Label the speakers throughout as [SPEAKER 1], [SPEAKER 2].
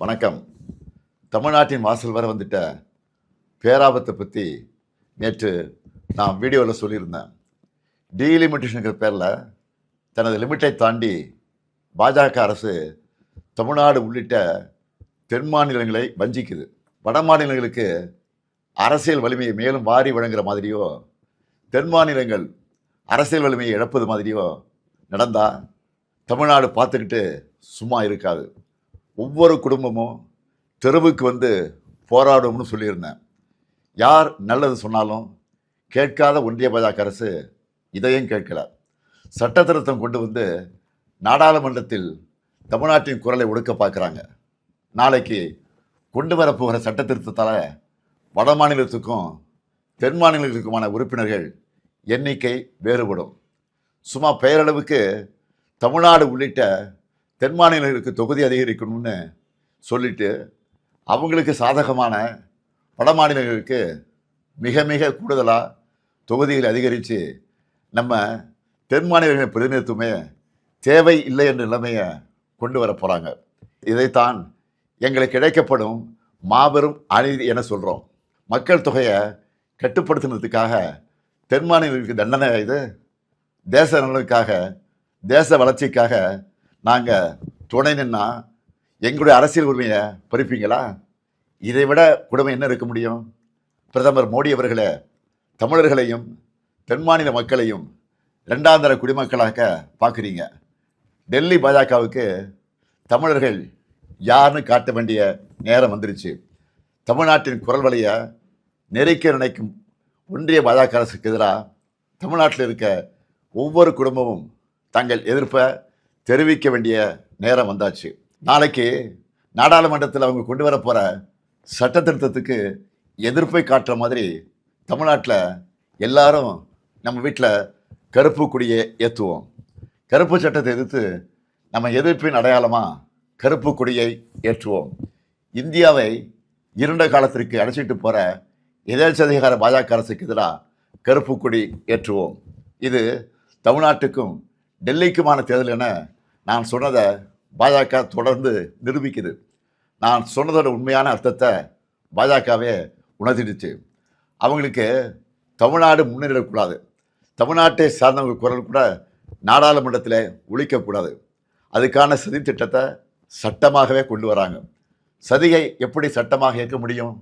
[SPEAKER 1] வணக்கம். தமிழ்நாட்டின் வாசல் வர வந்துட்ட பேராபத்தை பற்றி நேற்று நான் வீடியோவில் சொல்லியிருந்தேன். டீலிமிட்டேஷனுங்கிற பேரில் தனது லிமிட்டை தாண்டி பாஜக அரசு தமிழ்நாடு உள்ளிட்ட தென் மாநிலங்களை வஞ்சிக்குது. வட மாநிலங்களுக்கு அரசியல் வலிமையை மேலும் வாரி வழங்குற மாதிரியோ, தென் மாநிலங்கள் அரசியல் வலிமையை இழப்பது மாதிரியோ நடந்தால் தமிழ்நாடு பார்த்துக்கிட்டு சும்மா இருக்காது. ஒவ்வொரு குடும்பமும் தெருவுக்கு வந்து போராடும்னு சொல்லியிருந்தேன். யார் நல்லது சொன்னாலும் கேட்காத ஒன்றிய பாஜக அரசு இதையும் கேட்கல. சட்ட திருத்தம் கொண்டு வந்து நாடாளுமன்றத்தில் தமிழ்நாட்டின் குரலை ஒடுக்க பார்க்குறாங்க. நாளைக்கு கொண்டு வரப்போகிற சட்ட திருத்தத்தால் வட மாநிலத்துக்கும் தென் மாநிலங்களுக்குமான உறுப்பினர்கள் எண்ணிக்கை வேறுபடும். சும்மா பெயரளவுக்கு தமிழ்நாடு உள்ளிட்ட தென் மாநிலங்களுக்கு தொகுதி அதிகரிக்கணும்னு சொல்லிட்டு அவங்களுக்கு சாதகமான வட மாநிலங்களுக்கு மிக மிக கூடுதலாக தொகுதிகளை அதிகரித்து நம்ம தென் மாநிலங்களின் பிரதிநிதித்துவமே தேவை இல்லை என்ற நிலைமையை கொண்டு வர போகிறாங்க. இதைத்தான் எங்களுக்கு கிடைக்கப்படும் மாபெரும் அநீதி என சொல்கிறோம். மக்கள் தொகையை கட்டுப்படுத்தினதுக்காக தென் மாநிலங்களுக்கு தண்டனை இது. தேச நலனுக்காக, தேச வளர்ச்சிக்காக நாங்கள் துணை நின்னா எங்களுடைய அரசியல் உரிமையை பறிப்பீங்களா? இதை விட கொடுமை என்ன இருக்க முடியும்? பிரதமர் மோடி அவர்களே, தமிழர்களையும் தென் மாநில மக்களையும் இரண்டாந்தர குடிமக்களாக பார்க்குறீங்க. டெல்லி பாஜகவுக்கு தமிழர்கள் யாருன்னு காட்ட வேண்டிய நேரம் வந்துருச்சு. தமிழ்நாட்டின் குரல் வழியை நெருக்க நினைக்கும் ஒன்றிய பாஜக அரசுக்கு எதிராக தமிழ்நாட்டில் இருக்க ஒவ்வொரு குடும்பமும் தங்கள் எதிர்ப்பை தெரிவிக்க வேண்டிய நேரம் வந்தாச்சு. நாளைக்கு நாடாளுமன்றத்தில் அவங்க கொண்டு வர போகிற சட்ட திருத்தத்துக்கு எதிர்ப்பை காட்டுற மாதிரி தமிழ்நாட்டில் எல்லாரும் நம்ம வீட்டில் கருப்பு கொடியை ஏற்றுவோம். கருப்பு சட்டத்தை எதிர்த்து நம்ம எதிர்ப்பின் அடையாளமாக கருப்பு கொடியை ஏற்றுவோம். இந்தியாவை இருண்ட காலத்திற்கு அழைச்சிட்டு போகிற எதேச்சதிகார பாஜக அரசுக்கு எதிராக கருப்பு கொடி ஏற்றுவோம். இது தமிழ்நாட்டுக்கும் டெல்லிக்குமான தேர்தல் என நான் சொன்னதை பாஜக தொடர்ந்து நிரூபிக்குது. நான் சொன்னதோட உண்மையான அர்த்தத்தை பாஜகவே உணர்த்திடுச்சு. அவங்களுக்கு தமிழ்நாடு முன்னேறக்கூடாது, தமிழ்நாட்டை சார்ந்தவங்க குரல் கூட நாடாளுமன்றத்தில் ஒழிக்கக்கூடாது. அதுக்கான சதி திட்டத்தை சட்டமாகவே கொண்டு வராங்க. சதியை எப்படி சட்டமாக ஏற்க முடியும்?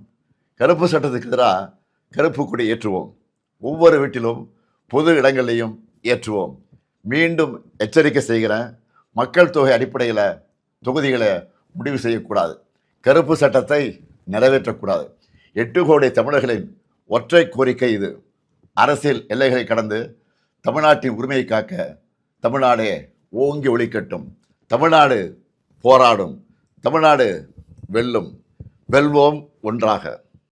[SPEAKER 1] கருப்பு சட்டத்துக்கு எதிராக கருப்பு கொடி ஏற்றுவோம். ஒவ்வொரு வீட்டிலும் பொது இடங்களையும் ஏற்றுவோம். மீண்டும் எச்சரிக்கை செய்கிறேன், மக்கள் தொகை அடிப்படையில் தொகுதிகளை முடிவு செய்யக்கூடாது. கருப்பு சட்டத்தை நிறைவேற்றக்கூடாது. 8 கோடி தமிழர்களின் ஒற்றை கோரிக்கை இது. அரசியல் எல்லைகளை கடந்து தமிழ்நாட்டின் உரிமையை காக்க தமிழ்நாடே ஓங்கி ஒலிக்கட்டும். தமிழ்நாடு போராடும், தமிழ்நாடு வெல்லும். வெல்வோம் ஒன்றாக.